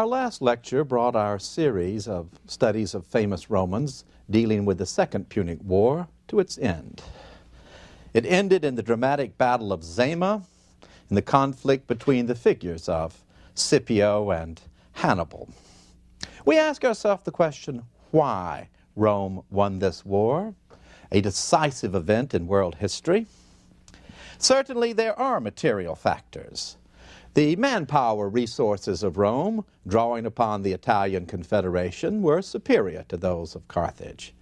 Our last lecture brought our series of studies of famous Romans dealing with the Second Punic War to its end. It ended in the dramatic Battle of Zama, in the conflict between the figures of Scipio and Hannibal. We ask ourselves the question, why Rome won this war, a decisive event in world history? Certainly there are material factors. The manpower resources of Rome, drawing upon the Italian Confederation, were superior to those of Carthage.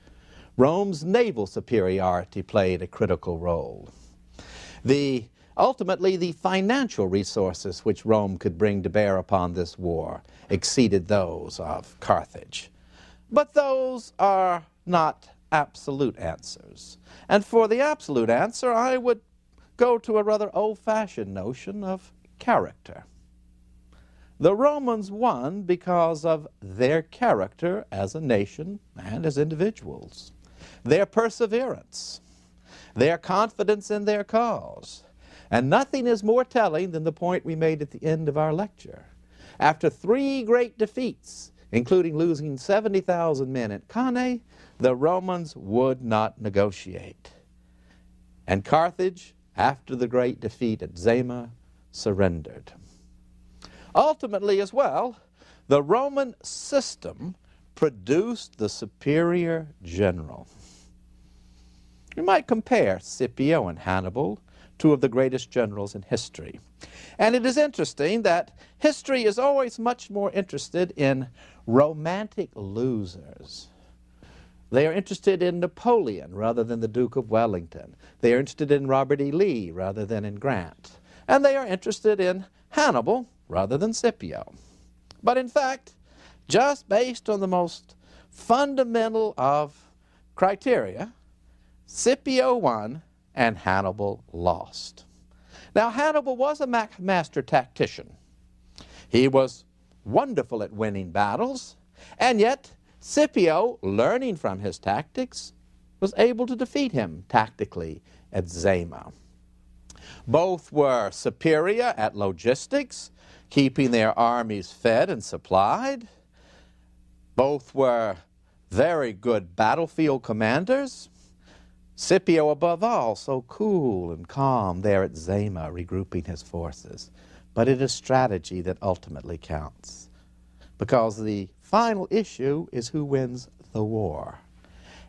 Rome's naval superiority played a critical role. Ultimately, the financial resources which Rome could bring to bear upon this war exceeded those of Carthage. But those are not absolute answers. And for the absolute answer, I would go to a rather old-fashioned notion of character. The Romans won because of their character as a nation and as individuals, their perseverance, their confidence in their cause. And nothing is more telling than the point we made at the end of our lecture. After 3 great defeats, including losing 70,000 men at Cannae, the Romans would not negotiate. And Carthage, after the great defeat at Zama, surrendered. Ultimately as well, the Roman system produced the superior general. We might compare Scipio and Hannibal, 2 of the greatest generals in history. And it is interesting that history is always much more interested in romantic losers. They are interested in Napoleon rather than the Duke of Wellington. They are interested in Robert E. Lee rather than in Grant. And they are interested in Hannibal rather than Scipio. But in fact, just based on the most fundamental of criteria, Scipio won and Hannibal lost. Now, Hannibal was a master tactician. He was wonderful at winning battles, and yet Scipio, learning from his tactics, was able to defeat him tactically at Zama. Both were superior at logistics, keeping their armies fed and supplied. Both were very good battlefield commanders. Scipio, above all, so cool and calm there at Zama, regrouping his forces. But it is strategy that ultimately counts, because the final issue is who wins the war.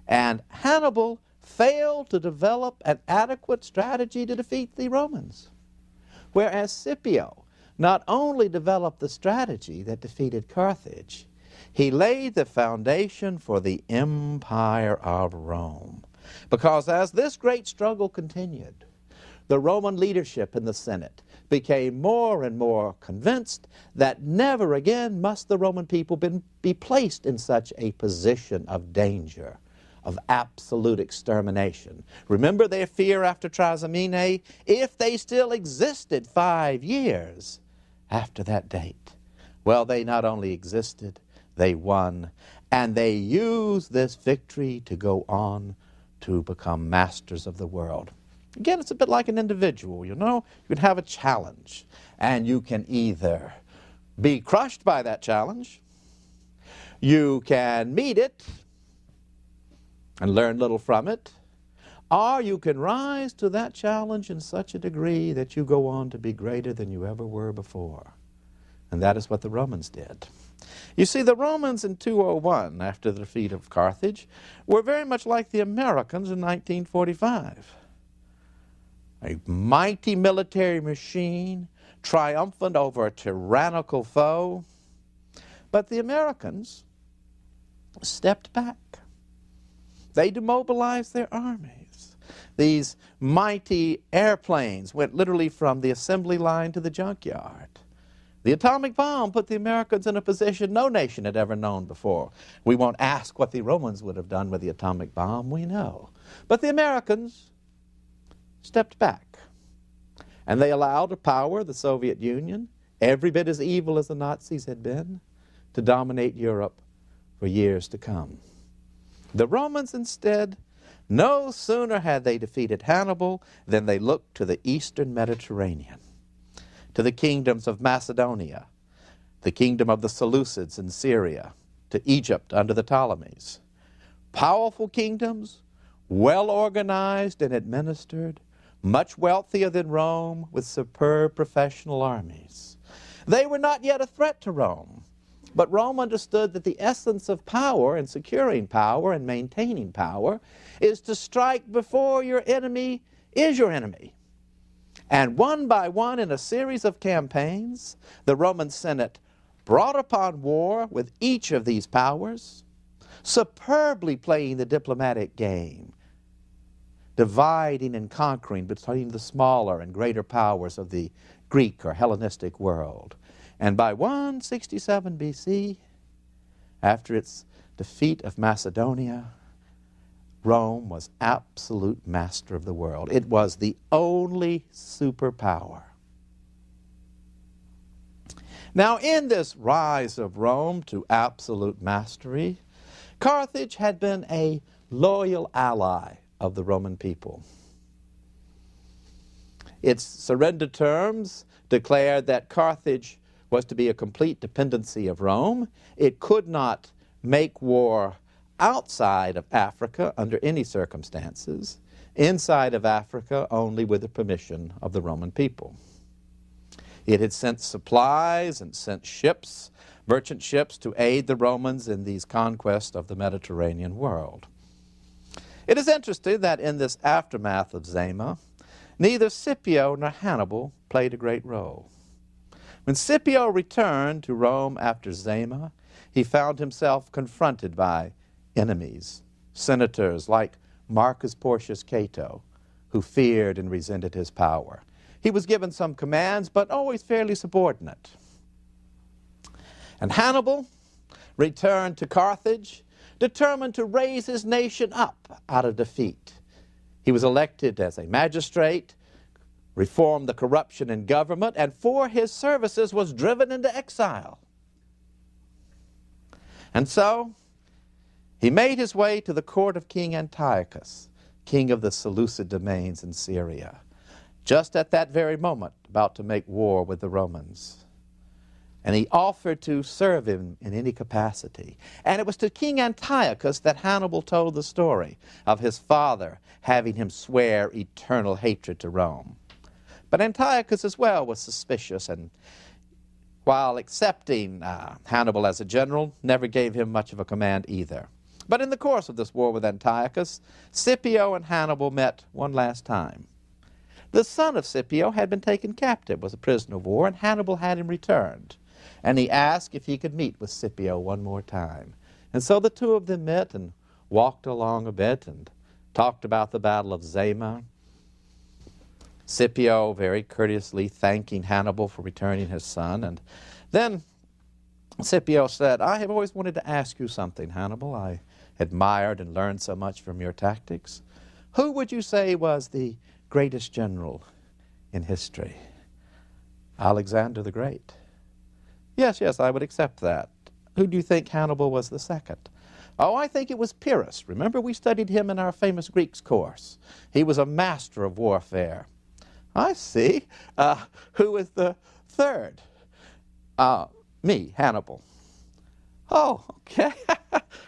And Hannibal failed to develop an adequate strategy to defeat the Romans, whereas Scipio not only developed the strategy that defeated Carthage, he laid the foundation for the Empire of Rome. Because as this great struggle continued, the Roman leadership in the Senate became more and more convinced that never again must the Roman people be placed in such a position of danger, of absolute extermination. Remember their fear after Trasimene? If they still existed 5 years after that date. Well, they not only existed, they won, and they used this victory to go on to become masters of the world. Again, it's a bit like an individual, you know. You can have a challenge, and you can either be crushed by that challenge, you can meet it and learn little from it, or you can rise to that challenge in such a degree that you go on to be greater than you ever were before. And that is what the Romans did. You see, the Romans in 201, after the defeat of Carthage, were very much like the Americans in 1945. A mighty military machine, triumphant over a tyrannical foe. But the Americans stepped back. They demobilized their armies. These mighty airplanes went literally from the assembly line to the junkyard. The atomic bomb put the Americans in a position no nation had ever known before. We won't ask what the Romans would have done with the atomic bomb, we know. But the Americans stepped back, and they allowed a power, the Soviet Union, every bit as evil as the Nazis had been, to dominate Europe for years to come. The Romans instead, no sooner had they defeated Hannibal than they looked to the eastern Mediterranean, to the kingdoms of Macedonia, the kingdom of the Seleucids in Syria, to Egypt under the Ptolemies. Powerful kingdoms, well organized and administered, much wealthier than Rome, with superb professional armies. They were not yet a threat to Rome, but Rome understood that the essence of power and securing power and maintaining power is to strike before your enemy is your enemy. And one by one, in a series of campaigns, the Roman Senate brought upon war with each of these powers, superbly playing the diplomatic game, dividing and conquering between the smaller and greater powers of the Greek or Hellenistic world. And by 167 BC, after its defeat of Macedonia, Rome was absolute master of the world. It was the only superpower. Now, in this rise of Rome to absolute mastery, Carthage had been a loyal ally of the Roman people. Its surrender terms declared that Carthage was to be a complete dependency of Rome. It could not make war outside of Africa under any circumstances, inside of Africa only with the permission of the Roman people. It had sent supplies and sent ships, merchant ships, to aid the Romans in these conquests of the Mediterranean world. It is interesting that in this aftermath of Zama, neither Scipio nor Hannibal played a great role. When Scipio returned to Rome after Zama, he found himself confronted by enemies, senators like Marcus Porcius Cato, who feared and resented his power. He was given some commands, but always fairly subordinate. And Hannibal returned to Carthage, determined to raise his nation up out of defeat. He was elected as a magistrate, reformed the corruption in government, and for his services was driven into exile. And so he made his way to the court of King Antiochus, king of the Seleucid domains in Syria, just at that very moment about to make war with the Romans. And he offered to serve him in any capacity. And it was to King Antiochus that Hannibal told the story of his father having him swear eternal hatred to Rome. But Antiochus as well was suspicious, and while accepting Hannibal as a general, never gave him much of a command either. But in the course of this war with Antiochus, Scipio and Hannibal met one last time. The son of Scipio had been taken captive, was a prisoner of war, and Hannibal had him returned. And he asked if he could meet with Scipio one more time. And so the two of them met and walked along a bit and talked about the Battle of Zama. Scipio very courteously thanking Hannibal for returning his son. And then Scipio said, "I have always wanted to ask you something, Hannibal. I admired and learned so much from your tactics. Who would you say was the greatest general in history?" "Alexander the Great." Yes, I would accept that. Who do you think Hannibal was the second?" "Oh, I think it was Pyrrhus. Remember, we studied him in our famous Greeks course. He was a master of warfare." "I see. Who was the third?" "Me, Hannibal." "Oh, okay.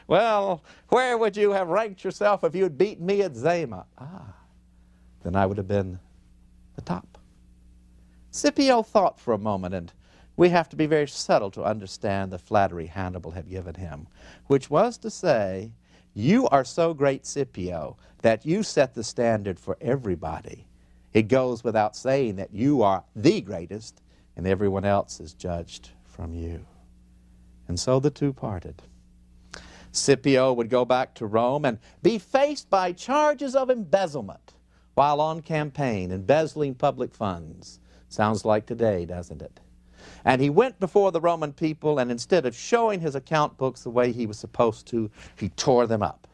Well, where would you have ranked yourself if you had beaten me at Zama?" "Then I would have been the top." Scipio thought for a moment, and we have to be very subtle to understand the flattery Hannibal had given him, which was to say, "You are so great, Scipio, that you set the standard for everybody. It goes without saying that you are the greatest, and everyone else is judged from you." And so the two parted. Scipio would go back to Rome and be faced by charges of embezzlement while on campaign, embezzling public funds. Sounds like today, doesn't it? And he went before the Roman people, and instead of showing his account books the way he was supposed to, he tore them up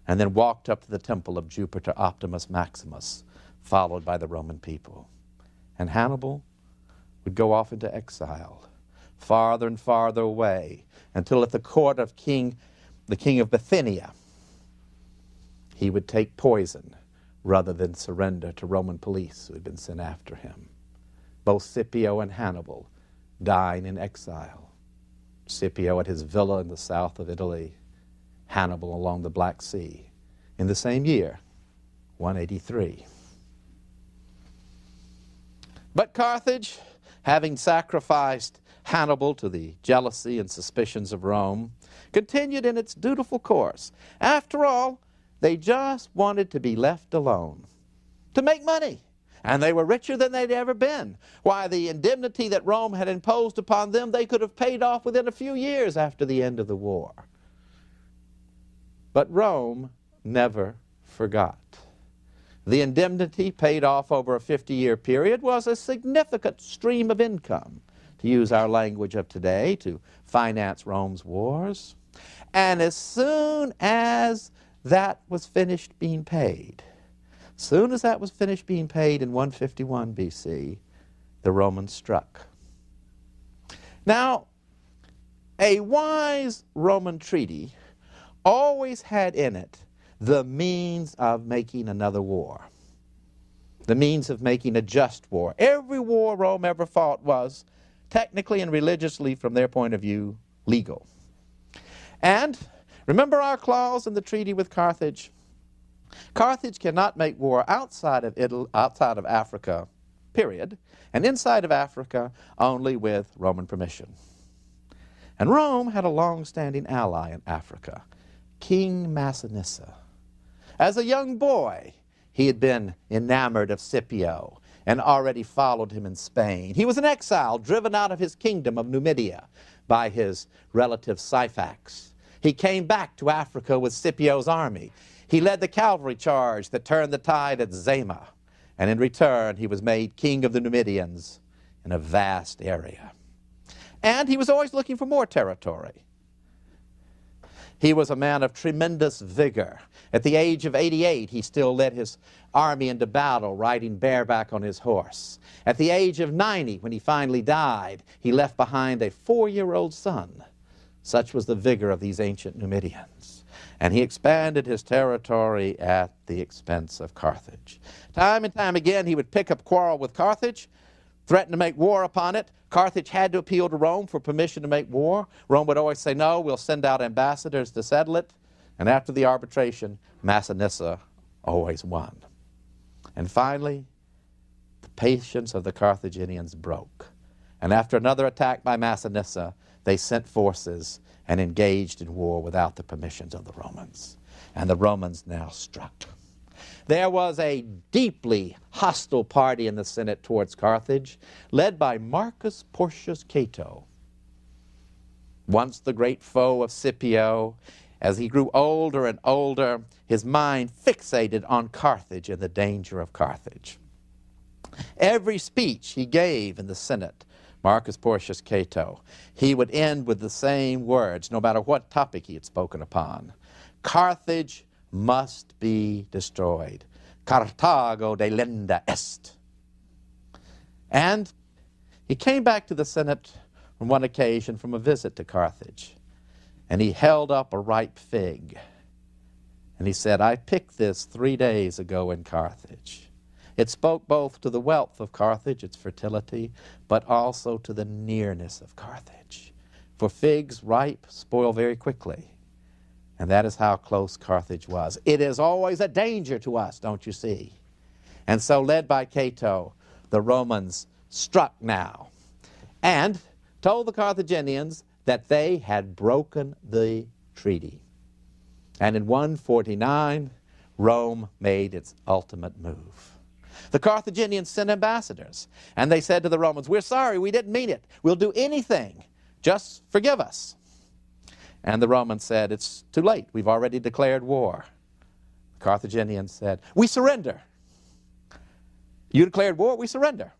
and then walked up to the temple of Jupiter Optimus Maximus, followed by the Roman people. And Hannibal would go off into exile, farther and farther away, until at the court of the king of Bithynia, he would take poison rather than surrender to Roman police who had been sent after him. Both Scipio and Hannibal dying in exile. Scipio at his villa in the south of Italy, Hannibal along the Black Sea in the same year, 183. But Carthage, having sacrificed Hannibal to the jealousy and suspicions of Rome, continued in its dutiful course. After all, they just wanted to be left alone, to make money, and they were richer than they'd ever been. Why, the indemnity that Rome had imposed upon them, they could have paid off within a few years after the end of the war. But Rome never forgot. The indemnity, paid off over a 50-year period, was a significant stream of income, to use our language of today, to finance Rome's wars. And as soon as that was finished being paid, in 151 BC, the Romans struck. Now, a wise Roman treaty always had in it the means of making another war, the means of making a just war. Every war Rome ever fought was, technically and religiously from their point of view, legal. And remember our clause in the treaty with Carthage? Carthage cannot make war outside of Italy, outside of Africa, period, and inside of Africa only with Roman permission. And Rome had a long-standing ally in Africa, King Massinissa. As a young boy, he had been enamored of Scipio and already followed him in Spain. He was an exile driven out of his kingdom of Numidia by his relative Syphax. He came back to Africa with Scipio's army. He led the cavalry charge that turned the tide at Zama, and in return he was made king of the Numidians in a vast area. And he was always looking for more territory. He was a man of tremendous vigor. At the age of 88, he still led his army into battle, riding bareback on his horse. At the age of 90, when he finally died, he left behind a 4-year-old son. Such was the vigor of these ancient Numidians. And he expanded his territory at the expense of Carthage. Time and time again, he would pick up quarrel with Carthage, threaten to make war upon it. Carthage had to appeal to Rome for permission to make war. Rome would always say, no, we'll send out ambassadors to settle it. And after the arbitration, Massinissa always won. And finally, the patience of the Carthaginians broke. And after another attack by Massinissa, they sent forces and engaged in war without the permissions of the Romans. And the Romans now struck. There was a deeply hostile party in the Senate towards Carthage, led by Marcus Porcius Cato. Once the great foe of Scipio, as he grew older and older, his mind fixated on Carthage and the danger of Carthage. Every speech he gave in the Senate, Marcus Porcius Cato, he would end with the same words, no matter what topic he had spoken upon. Carthage must be destroyed. Carthago delenda est. And he came back to the Senate on one occasion from a visit to Carthage, and he held up a ripe fig, and he said, I picked this 3 days ago in Carthage. It spoke both to the wealth of Carthage, its fertility, but also to the nearness of Carthage. For figs ripe spoil very quickly. And that is how close Carthage was. It is always a danger to us, don't you see? And so, led by Cato, the Romans struck now and told the Carthaginians that they had broken the treaty. And in 149, Rome made its ultimate move. The Carthaginians sent ambassadors, and they said to the Romans, we're sorry, we didn't mean it. We'll do anything. Just forgive us. And the Romans said, it's too late. We've already declared war. The Carthaginians said, we surrender. You declared war, we surrender.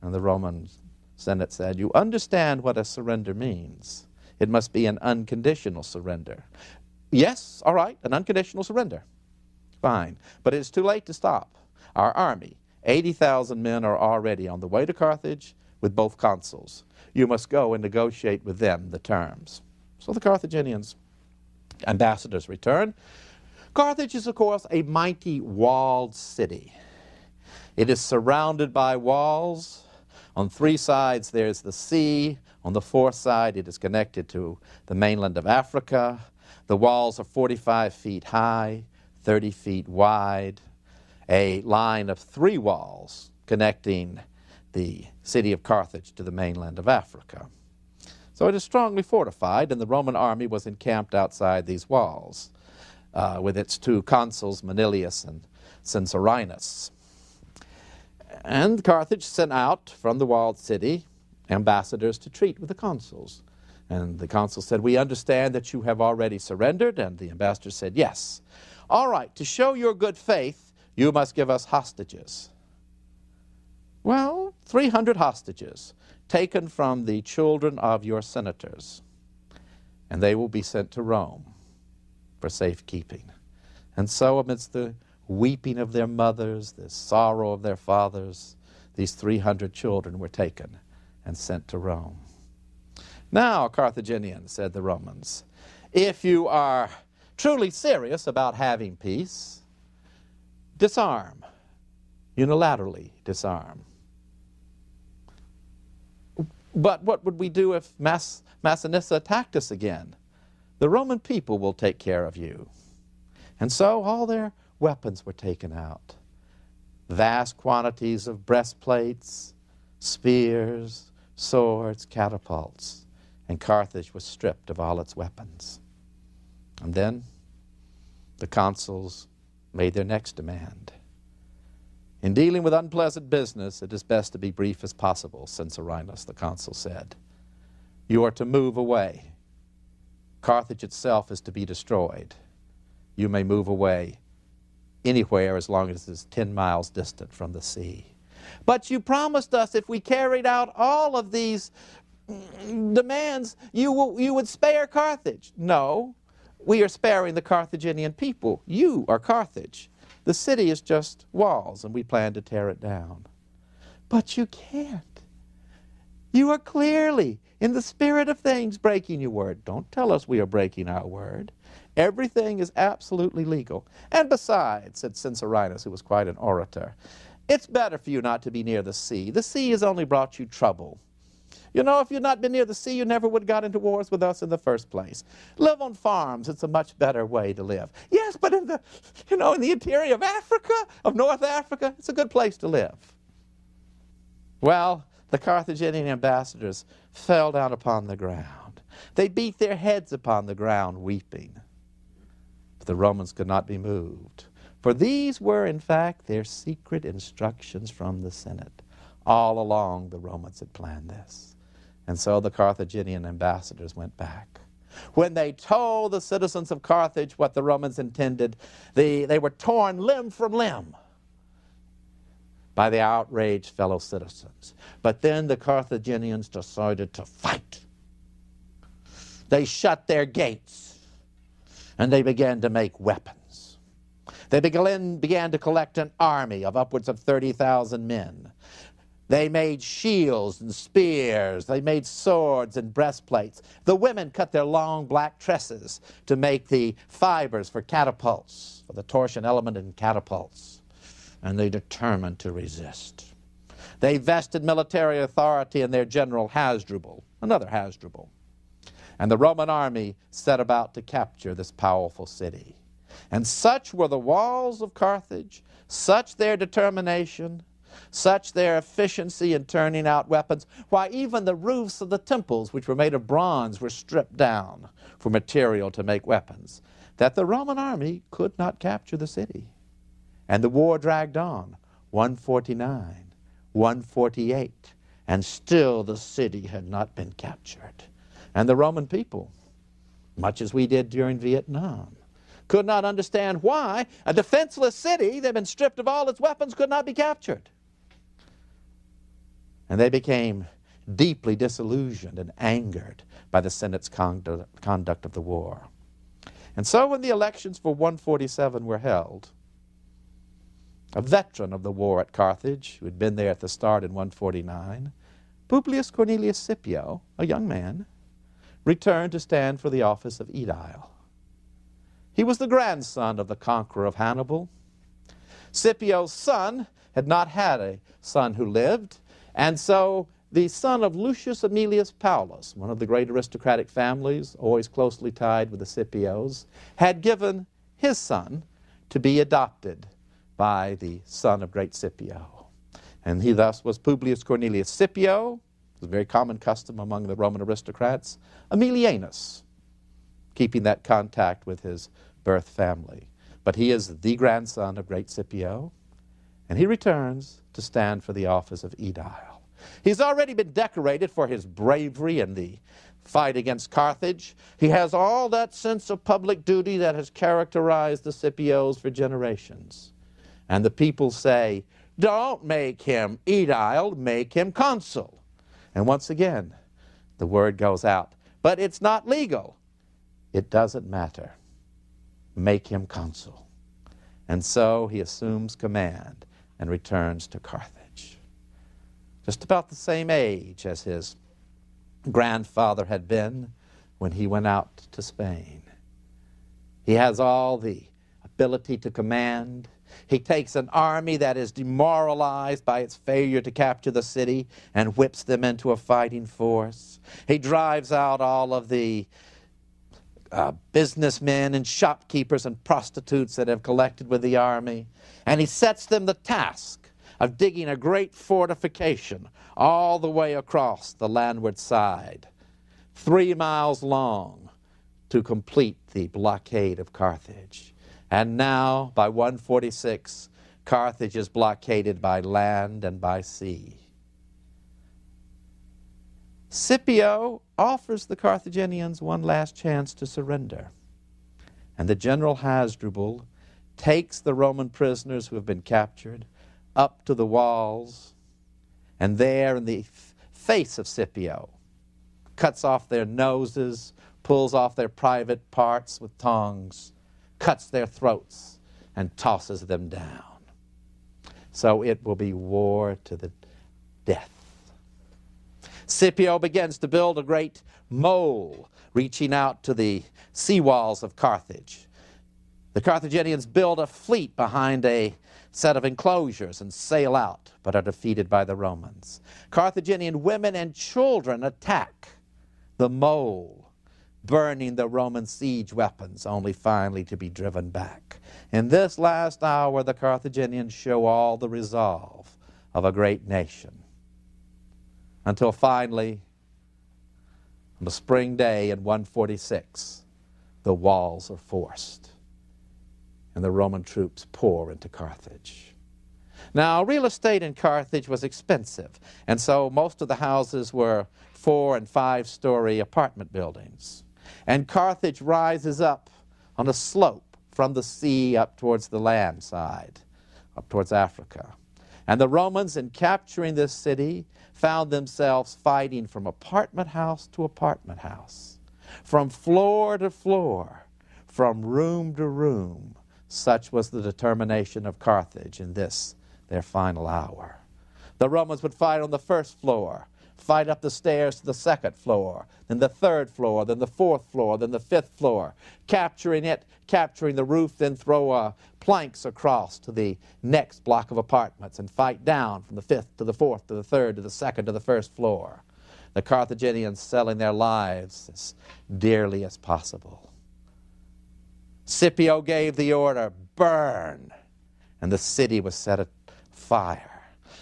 And the Roman Senate said, you understand what a surrender means. It must be an unconditional surrender. Yes, all right, an unconditional surrender. Fine. But it's too late to stop. Our army, 80,000 men, are already on the way to Carthage with both consuls. You must go and negotiate with them the terms. So the Carthaginians ambassadors return. Carthage is, of course, a mighty walled city. It is surrounded by walls. On three sides there's the sea. On the fourth side it is connected to the mainland of Africa. The walls are 45 feet high, 30 feet wide, a line of 3 walls connecting the city of Carthage to the mainland of Africa. So it is strongly fortified, and the Roman army was encamped outside these walls with its 2 consuls, Manilius and Censorinus. And Carthage sent out from the walled city ambassadors to treat with the consuls. And the consul said, "We understand that you have already surrendered." And the ambassador said, "Yes." "All right, to show your good faith, you must give us hostages." Well, 300 hostages taken from the children of your senators, and they will be sent to Rome for safekeeping. And so amidst the weeping of their mothers, the sorrow of their fathers, these 300 children were taken and sent to Rome. "Now, Carthaginians," said the Romans, "if you are truly serious about having peace, disarm, unilaterally disarm." "But what would we do if Massinissa attacked us again?" "The Roman people will take care of you." And so all their weapons were taken out. Vast quantities of breastplates, spears, swords, catapults, and Carthage was stripped of all its weapons. And then the consuls made their next demand. "In dealing with unpleasant business, it is best to be brief as possible," Censorinus, the consul, said. "You are to move away. Carthage itself is to be destroyed. You may move away anywhere as long as it is 10 miles distant from the sea." "But you promised us if we carried out all of these demands, you would spare Carthage." "No, we are sparing the Carthaginian people. You are Carthage. The city is just walls, and we plan to tear it down." "But you can't. You are clearly, in the spirit of things, breaking your word." "Don't tell us we are breaking our word. Everything is absolutely legal. And besides," said Censorinus, who was quite an orator, "it's better for you not to be near the sea. The sea has only brought you trouble. You know, if you'd not been near the sea, you never would have got into wars with us in the first place. Live on farms. It's a much better way to live." "Yes, but in the interior of Africa, of North Africa, it's a good place to live." Well, the Carthaginian ambassadors fell down upon the ground. They beat their heads upon the ground, weeping. But the Romans could not be moved, for these were, in fact, their secret instructions from the Senate. All along, the Romans had planned this. And so the Carthaginian ambassadors went back. When they told the citizens of Carthage what the Romans intended, they were torn limb from limb by the outraged fellow citizens. But then the Carthaginians decided to fight. They shut their gates, and they began to make weapons. They began to collect an army of upwards of 30,000 men. They made shields and spears. They made swords and breastplates. The women cut their long black tresses to make the fibers for catapults, for the torsion element in catapults. And they determined to resist. They vested military authority in their general Hasdrubal, another Hasdrubal. And the Roman army set about to capture this powerful city. And such were the walls of Carthage, such their determination, such their efficiency in turning out weapons, why even the roofs of the temples, which were made of bronze, were stripped down for material to make weapons, that the Roman army could not capture the city. And the war dragged on, 149, 148, and still the city had not been captured. And the Roman people, much as we did during Vietnam, could not understand why a defenseless city that had been stripped of all its weapons could not be captured. And they became deeply disillusioned and angered by the Senate's conduct of the war. And so when the elections for 147 were held, a veteran of the war at Carthage, who had been there at the start in 149, Publius Cornelius Scipio, a young man, returned to stand for the office of aedile. He was the grandson of the conqueror of Hannibal. Scipio's son had not had a son who lived, And so the son of Lucius Aemilius Paulus, one of the great aristocratic families, always closely tied with the Scipios, had given his son to be adopted by the son of great Scipio. And he thus was Publius Cornelius Scipio. It was a very common custom among the Roman aristocrats. Aemilianus, keeping that contact with his birth family. But he is the grandson of great Scipio, and he returns to stand for the office of aedile. He's already been decorated for his bravery in the fight against Carthage. He has all that sense of public duty that has characterized the Scipios for generations. And the people say, don't make him aedile, make him consul. And once again, the word goes out, but it's not legal. It doesn't matter. Make him consul. And so he assumes command and returns to Carthage. Just about the same age as his grandfather had been when he went out to Spain. He has all the ability to command. He takes an army that is demoralized by its failure to capture the city and whips them into a fighting force. He drives out all of the businessmen and shopkeepers and prostitutes that have collected with the army, and he sets them the task of digging a great fortification all the way across the landward side, 3 miles long, to complete the blockade of Carthage. And now, by 146, Carthage is blockaded by land and by sea. Scipio offers the Carthaginians one last chance to surrender. And the general Hasdrubal takes the Roman prisoners who have been captured up to the walls, and there in the face of Scipio, cuts off their noses, pulls off their private parts with tongs, cuts their throats, and tosses them down. So it will be war to the death. Scipio begins to build a great mole reaching out to the seawalls of Carthage. The Carthaginians build a fleet behind a set of enclosures and sail out, but are defeated by the Romans. Carthaginian women and children attack the mole, burning the Roman siege weapons, only finally to be driven back. In this last hour, the Carthaginians show all the resolve of a great nation, until finally, on a spring day in 146, the walls are forced, and the Roman troops pour into Carthage. Now, real estate in Carthage was expensive, and so most of the houses were 4- and 5-story apartment buildings. And Carthage rises up on a slope from the sea up towards the land side, up towards Africa. And the Romans, in capturing this city, found themselves fighting from apartment house to apartment house, from floor to floor, from room to room. Such was the determination of Carthage in this, their final hour. The Romans would fight on the first floor, fight up the stairs to the second floor, then the third floor, then the fourth floor, then the fifth floor, capturing it, capturing the roof, then throw planks across to the next block of apartments and fight down from the fifth to the fourth to the third to the second to the first floor. The Carthaginians selling their lives as dearly as possible. Scipio gave the order, burn, and the city was set afire.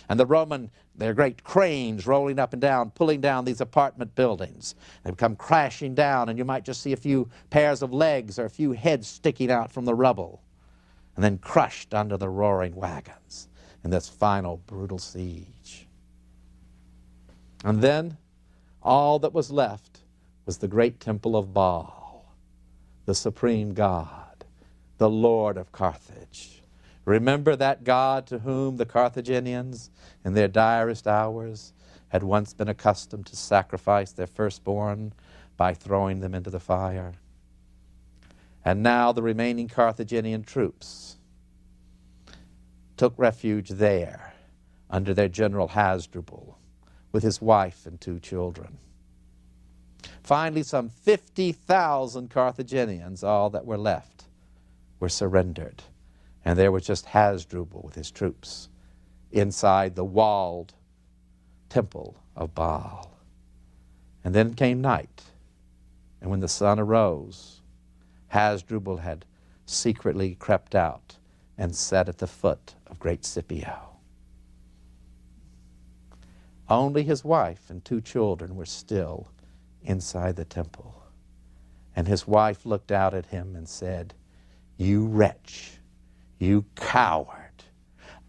And the Roman, their great cranes rolling up and down, pulling down these apartment buildings. They come crashing down, and you might just see a few pairs of legs or a few heads sticking out from the rubble, and then crushed under the roaring wagons in this final brutal siege. And then all that was left was the great temple of Baal, the supreme God, the Lord of Carthage. Remember that God to whom the Carthaginians, in their direst hours, had once been accustomed to sacrifice their firstborn by throwing them into the fire. And now the remaining Carthaginian troops took refuge there under their general Hasdrubal with his wife and 2 children. Finally, some 50,000 Carthaginians, all that were left, were surrendered. And there was just Hasdrubal with his troops inside the walled temple of Baal. And then came night, and when the sun arose, Hasdrubal had secretly crept out and sat at the foot of great Scipio. Only his wife and 2 children were still inside the temple. And his wife looked out at him and said, "You wretch, you coward,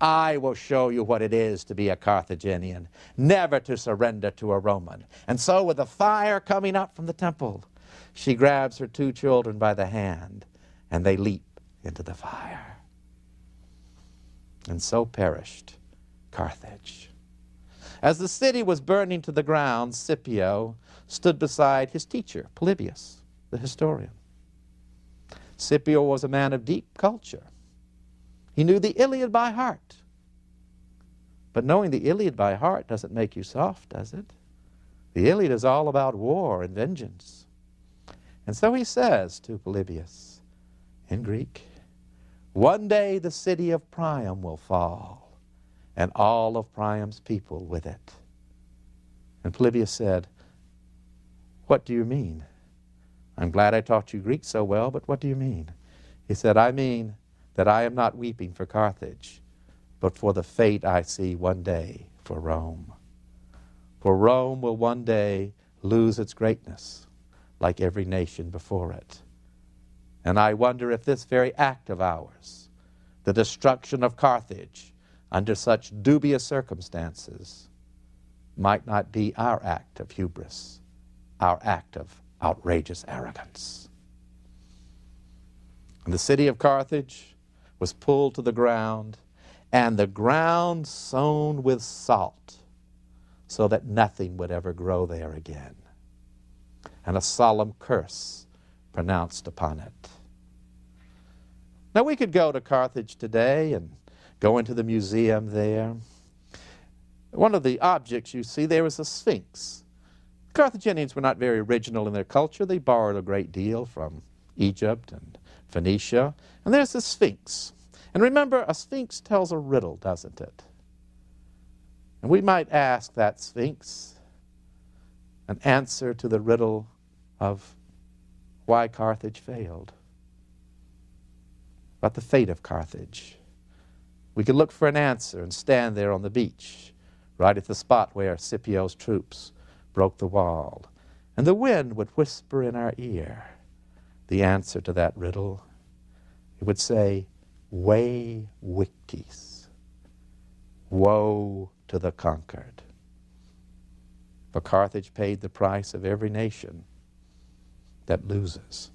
I will show you what it is to be a Carthaginian, never to surrender to a Roman." And so with the fire coming up from the temple, she grabs her 2 children by the hand, and they leap into the fire. And so perished Carthage. As the city was burning to the ground, Scipio stood beside his teacher, Polybius, the historian. Scipio was a man of deep culture. He knew the Iliad by heart. But knowing the Iliad by heart doesn't make you soft, does it? The Iliad is all about war and vengeance. And so he says to Polybius in Greek, "One day the city of Priam will fall, and all of Priam's people with it." And Polybius said, "What do you mean? I'm glad I taught you Greek so well, but what do you mean?" He said, "I mean that I am not weeping for Carthage, but for the fate I see one day for Rome. For Rome will one day lose its greatness, like every nation before it. And I wonder if this very act of ours, the destruction of Carthage under such dubious circumstances, might not be our act of hubris, our act of outrageous arrogance." And the city of Carthage was pulled to the ground, and the ground sown with salt, so that nothing would ever grow there again, and a solemn curse pronounced upon it. Now we could go to Carthage today and go into the museum there. One of the objects you see there is a sphinx. Carthaginians were not very original in their culture. They borrowed a great deal from Egypt and Phoenicia. And there's the sphinx. And remember, a sphinx tells a riddle, doesn't it? And we might ask that sphinx an answer to the riddle of why Carthage failed, about the fate of Carthage. We could look for an answer and stand there on the beach, right at the spot where Scipio's troops broke the wall, and the wind would whisper in our ear the answer to that riddle. It would say, "Vae victis," woe to the conquered. For Carthage paid the price of every nation that loses.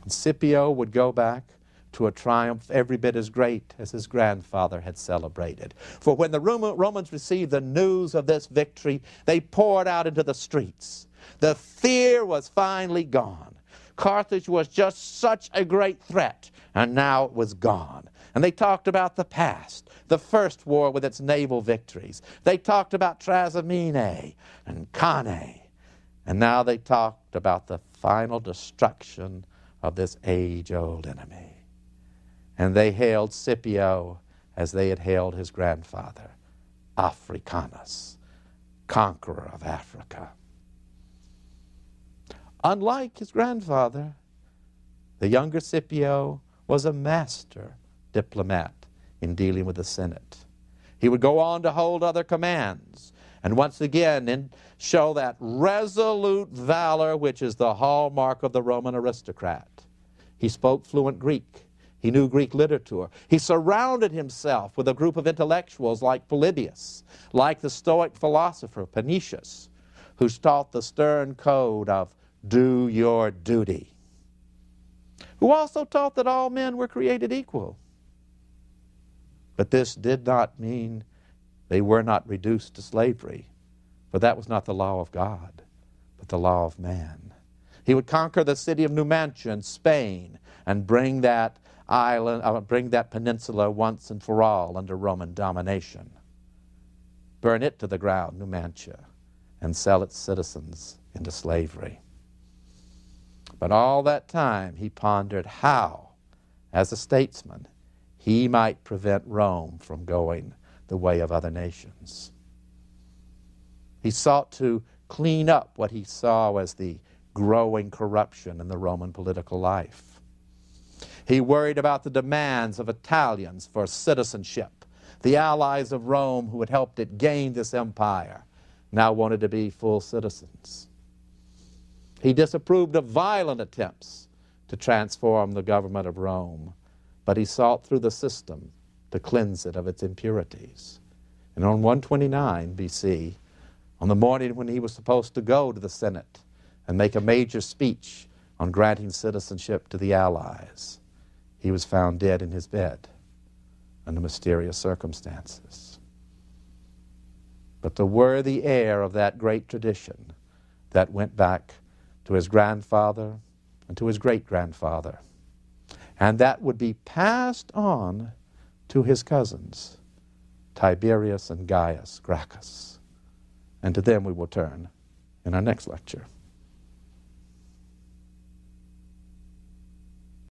And Scipio would go back to a triumph every bit as great as his grandfather had celebrated. For when the Romans received the news of this victory, they poured out into the streets. The fear was finally gone. Carthage was just such a great threat, and now it was gone. And they talked about the past, the first war with its naval victories. They talked about Trasimene and Cannae. And now they talked about the final destruction of this age-old enemy. And they hailed Scipio as they had hailed his grandfather, Africanus, conqueror of Africa. Unlike his grandfather, the younger Scipio was a master diplomat in dealing with the Senate. He would go on to hold other commands, and once again show that resolute valor which is the hallmark of the Roman aristocrat. He spoke fluent Greek. He knew Greek literature. He surrounded himself with a group of intellectuals like Polybius, like the Stoic philosopher Panetius, who taught the stern code of do your duty, who also taught that all men were created equal. But this did not mean they were not reduced to slavery, for that was not the law of God, but the law of man. He would conquer the city of Numantia in Spain and bring that peninsula once and for all under Roman domination. Burn it to the ground, Numantia, and sell its citizens into slavery. But all that time he pondered how, as a statesman, he might prevent Rome from going the way of other nations. He sought to clean up what he saw as the growing corruption in the Roman political life. He worried about the demands of Italians for citizenship. The allies of Rome who had helped it gain this empire now wanted to be full citizens. He disapproved of violent attempts to transform the government of Rome, but he sought through the system to cleanse it of its impurities. And on 129 BC, on the morning when he was supposed to go to the Senate and make a major speech on granting citizenship to the allies, he was found dead in his bed under mysterious circumstances. But the worthy heir of that great tradition that went back to his grandfather and to his great-grandfather, and that would be passed on to his cousins, Tiberius and Gaius Gracchus. And to them we will turn in our next lecture.